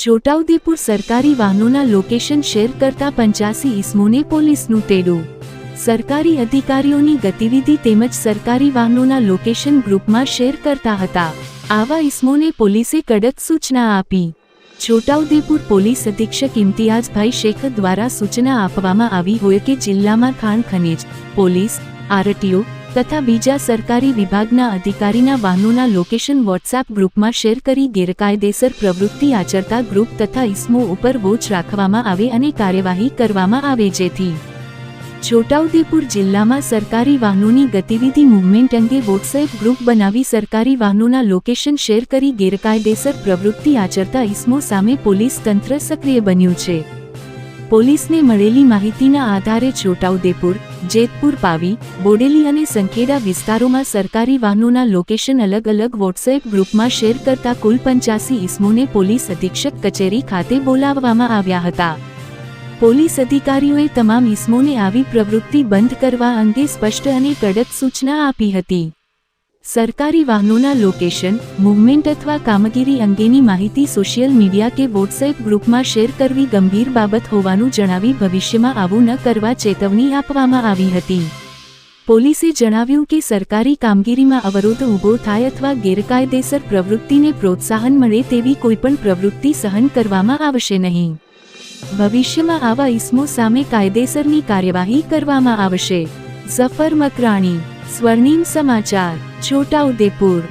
છોટાઉદેપુર સરકારી વાહનોના location share કરતા 85 ઇસમોને પોલીસનું તેડું। સરકારી અધિકારીઓની ગતિવિધિ તેમજ સરકારી વાહનોના લોકેશન ગ્રુપમાં શેર કરતા હતા। આવા ઇસમોને પોલીસે કડક સૂચના આપી। છોટાઉદેપુર પોલીસ અધિક્ષક ઇમ્તિયાઝભાઈ શેખ દ્વારા સૂચના આપવામાં આવી હોય કે જિલ્લામાં ખાણ ખનીજ, પોલીસ, આરટીઓ તથા બીજા સરકારી વિભાગના અધિકારીના વાહનોના લોકેશન વોટ્સએપ ગ્રુપમાં શેર કરી ગેરકાયદેસર પ્રવૃત્તિ આચરતા ગ્રુપ તથા ઇસમો ઉપર વોચ રાખવામાં આવે અને કાર્યવાહી કરવામાં આવે, જેથી છોટાઉદેપુર જિલ્લામાં સરકારી વાહનોની ગતિવિધિ મૂવમેન્ટ અંગે વોટ્સએપ ગ્રુપ બનાવી સરકારી વાહનોના લોકેશન શેર કરી ગેરકાયદેસર પ્રવૃત્તિ આચરતા ઇસમો સામે પોલીસ તંત્ર સક્રિય બન્યું છે। પોલીસને મળેલી માહિતીના આધારે છોટાઉદેપુર, જેતપુર, પાવી, બોડેલી અને સંખેડા વિસ્તારોમાં સરકારી વાહનોના લોકેશન અલગ અલગ વોટ્સએપ ગ્રુપમાં શેર કરતા કુલ 85 ઇસમોને પોલીસ અધિક્ષક કચેરી ખાતે બોલાવવામાં આવ્યા હતા। પોલીસ અધિકારીઓએ તમામ ઇસમોને આવી પ્રવૃત્તિ બંધ કરવા અંગે સ્પષ્ટ અને કડક સૂચના આપી હતી। સરકારી વાહનોના લોકેશન, મૂવમેન્ટ અથવા કામગીરી અંગેની માહિતી સોશિયલ મીડિયા કે વોટ્સએપ ગ્રુપમાં શેર કરવી ગંભીર બાબત હોવાનું જણાવી ભવિષ્યમાં આવું ન કરવા ચેતવણી આપવામાં આવી હતી। પોલીસે જણાવ્યું કે સરકારી કામગીરીમાં અવરોધ ઊભો થાય અથવા ગેરકાયદેસર પ્રવૃત્તિને પ્રોત્સાહન મળે તેવી કોઈપણ પ્રવૃત્તિ સહન કરવામાં આવશે નહીં। ભવિષ્યમાં આવા ઇસમો સામે કાયદેસરની કાર્યવાહી કરવામાં આવશે। ઝફર મકરાણી, સ્વર્ણિમ સમાચાર, છોટાઉદેપુર।